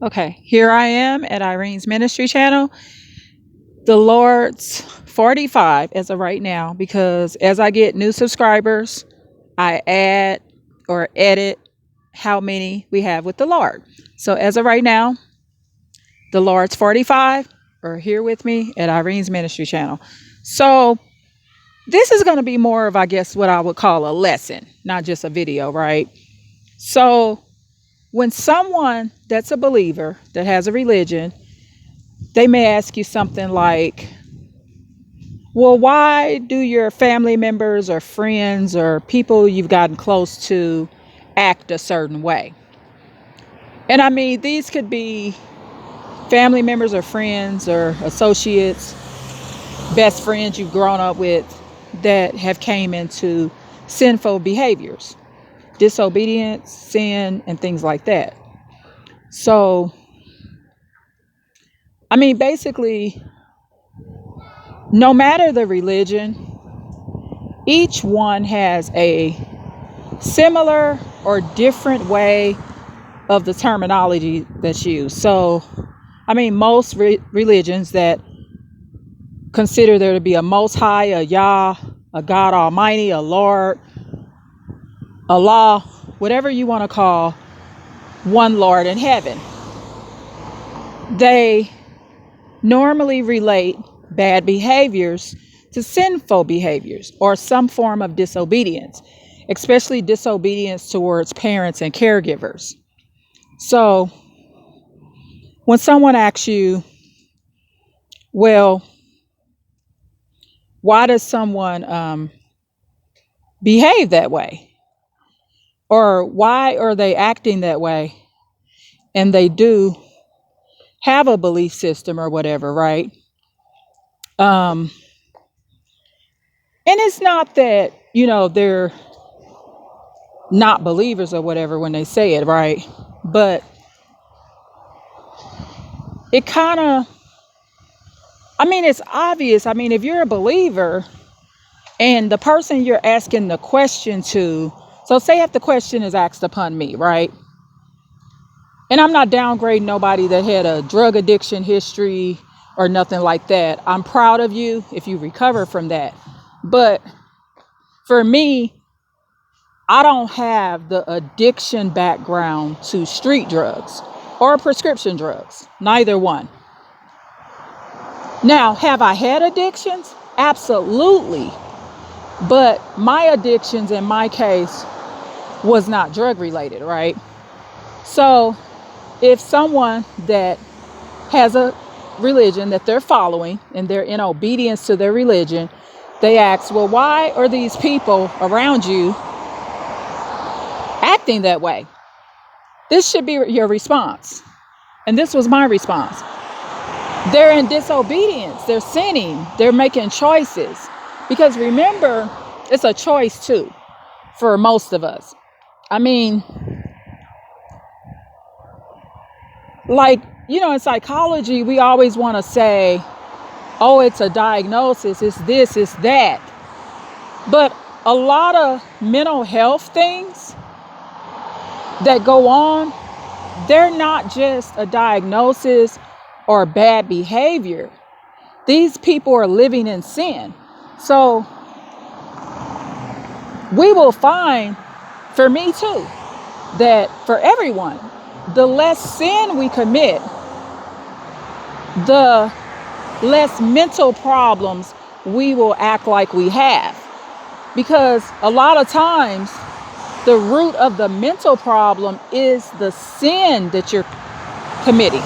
Okay, here I am at Irene's Ministry channel. The Lord's 45 as of right now, because as I get new subscribers, I add or edit how many we have with the Lord. So as of right now, the Lord's 45 are here with me at Irene's Ministry channel. So this is going to be more of, I guess, what I would call a lesson, not just a video, right? So when someone that's a believer that has a religion, they may ask you something like, well, why do your family members or friends or people you've gotten close to act a certain way? And I mean, these could be family members or friends or associates, best friends you've grown up with that have came into sinful behaviors, disobedience, sin, and things like that. So, I mean, basically, no matter the religion, each one has a similar or different way of the terminology that's used. So, I mean, most religions that consider there to be a Most High, a Yah, a God Almighty, a Lord, Allah, whatever you want to call one Lord in heaven, they normally relate bad behaviors to sinful behaviors or some form of disobedience, especially disobedience towards parents and caregivers. So when someone asks you, well, why does someone behave that way? Or why are they acting that way? And they do have a belief system or whatever, right? And it's not that, they're not believers or whatever when they say it, right? But it kind of, I mean, it's obvious. I mean, if you're a believer and the person you're asking the question to, so say if the question is asked upon me, right? And I'm not downgrading nobody that had a drug addiction history or nothing like that. I'm proud of you if you recover from that. But for me, I don't have the addiction background to street drugs or prescription drugs, neither one. Now, have I had addictions? Absolutely. But my addictions in my case was not drug related, right? So if someone that has a religion that they're following and they're in obedience to their religion, they ask, well, why are these people around you acting that way? This should be your response. And this was my response. They're in disobedience. They're sinning. They're making choices. Because remember, it's a choice too for most of us. I mean, like, in psychology, we always want to say, oh, it's a diagnosis, it's this, it's that. But a lot of mental health things that go on, they're not just a diagnosis or bad behavior. These people are living in sin. So we will find, for me too, that for everyone, the less sin we commit, the less mental problems we will act like we have. Because a lot of times, the root of the mental problem is the sin that you're committing.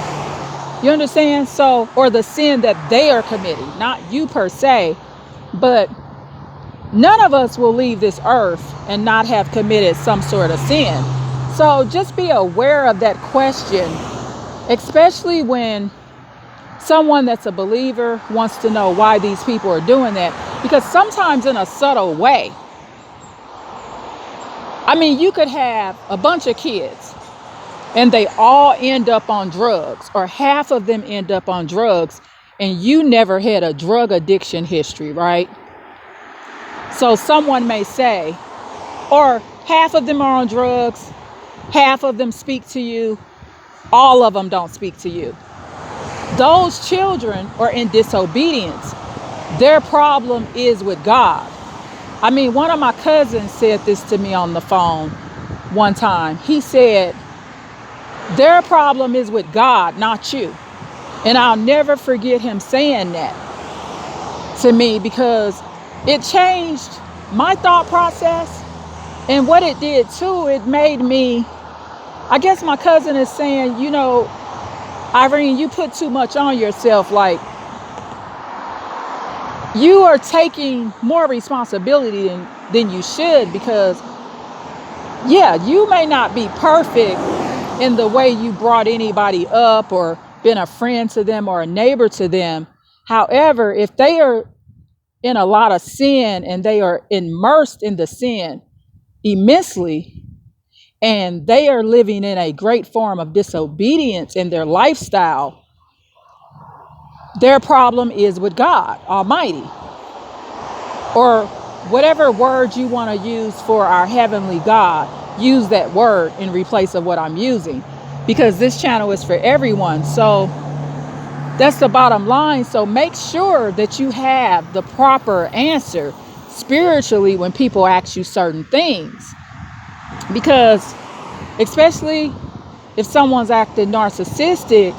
You understand? So, or the sin that they are committing, not you per se, but none of us will leave this earth and not have committed some sort of sin. So just be aware of that question, especially when someone that's a believer wants to know why these people are doing that. Because sometimes in a subtle way, I mean, you could have a bunch of kids and they all end up on drugs, or half of them end up on drugs, and you never had a drug addiction history, right? So someone may say, or half of them are on drugs, half of them speak to you, all of them don't speak to you. Those children are in disobedience. Their problem is with God. I mean, one of my cousins said this to me on the phone one time. He said, their problem is with God, not you. And I'll never forget him saying that to me, because it changed my thought process. And what it did too, it made me, I guess my cousin is saying, you know, Irene, you put too much on yourself. Like, you are taking more responsibility than you should, because yeah, you may not be perfect in the way you brought anybody up or been a friend to them or a neighbor to them. However, if they are in a lot of sin and they are immersed in the sin immensely, and they are living in a great form of disobedience in their lifestyle, their problem is with God Almighty, or whatever word you want to use for our heavenly God. Use that word in replace of what I'm using, because this channel is for everyone. So that's the bottom line. So make sure that you have the proper answer spiritually when people ask you certain things, because especially if someone's acting narcissistic,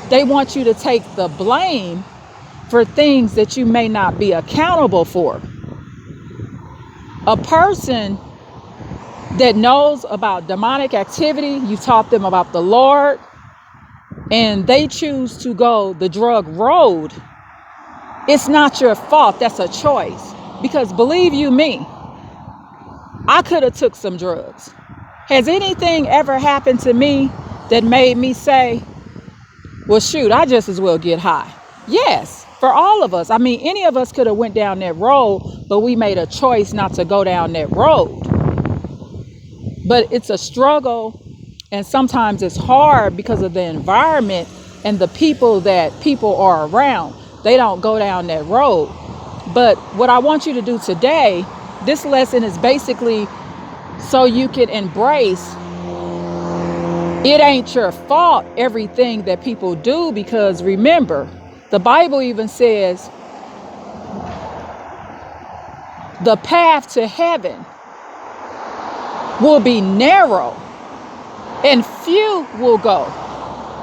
they want you to take the blame for things that you may not be accountable for. A person that knows about demonic activity, you taught them about the Lord, and they choose to go the drug road, it's not your fault. That's a choice. Because believe you me, I could have took some drugs. Has anything ever happened to me that made me say, well, shoot, I just as well get high? Yes, for all of us. I mean, any of us could have went down that road, but we made a choice not to go down that road. But it's a struggle, and sometimes it's hard because of the environment and the people that people are around. They don't go down that road. But what I want you to do today, this lesson is basically so you can embrace it ain't your fault, everything that people do, because remember, the Bible even says the path to heaven will be narrow and few will go.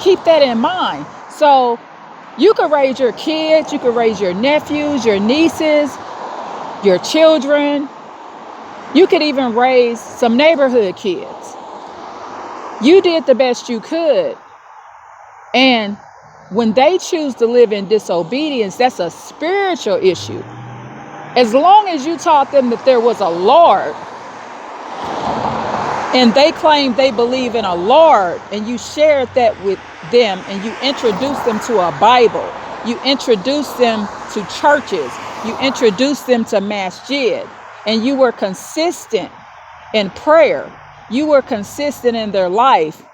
Keep that in mind. So you could raise your kids, you could raise your nephews, your nieces, your children. You could even raise some neighborhood kids. You did the best you could. And when they choose to live in disobedience, that's a spiritual issue. As long as you taught them that there was a Lord, and they claim they believe in a Lord, and you shared that with them, and you introduced them to a Bible, you introduced them to churches, you introduced them to masjid, and you were consistent in prayer, you were consistent in their life,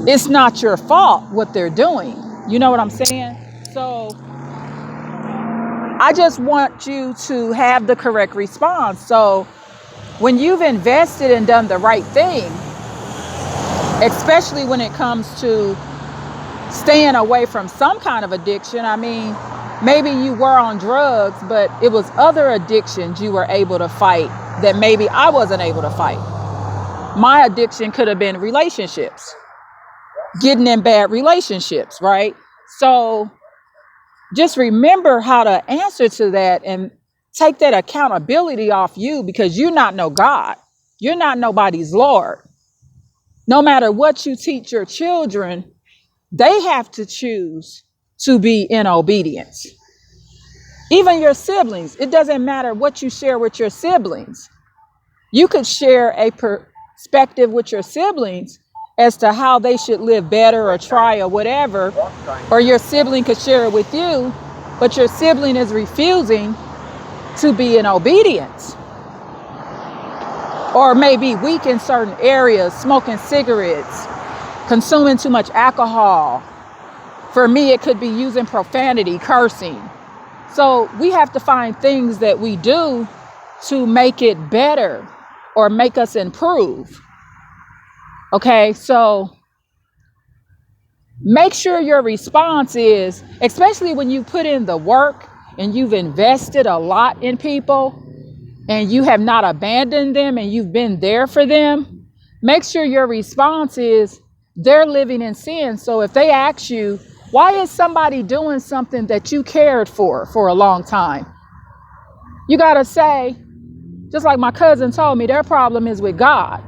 it's not your fault what they're doing. You know what I'm saying? So I just want you to have the correct response. So when you've invested and done the right thing, especially when it comes to staying away from some kind of addiction, I mean, maybe you were on drugs, but it was other addictions you were able to fight that maybe I wasn't able to fight. My addiction could have been relationships, getting in bad relationships, right? So just remember how to answer to that and take that accountability off you, because you're not no God. You're not nobody's Lord. No matter what you teach your children, they have to choose to be in obedience. Even your siblings, it doesn't matter what you share with your siblings. You could share a perspective with your siblings as to how they should live better or try or whatever, or your sibling could share it with you, but your sibling is refusing to be in obedience, or maybe weak in certain areas, smoking cigarettes, consuming too much alcohol. For me, it could be using profanity, cursing. So we have to find things that we do to make it better. or make us improve. Okay, so make sure your response is, especially when you put in the work and you've invested a lot in people and you have not abandoned them and you've been there for them, make sure your response is they're living in sin. So if they ask you, why is somebody doing something that you cared for a long time? You got to say, just like my cousin told me, their problem is with God.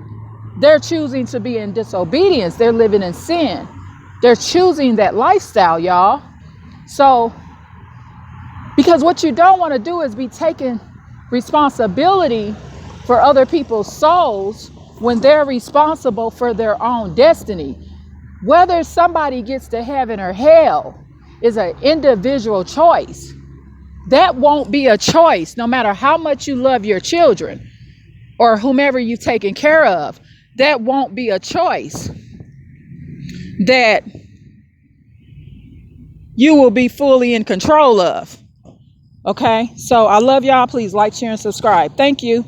They're choosing to be in disobedience. They're living in sin. They're choosing that lifestyle, y'all. So, because what you don't want to do is be taking responsibility for other people's souls when they're responsible for their own destiny. Whether somebody gets to heaven or hell is an individual choice. That won't be a choice, no matter how much you love your children or whomever you've taken care of. That won't be a choice that you will be fully in control of. Okay, so I love y'all. Please like, share, and subscribe. Thank you.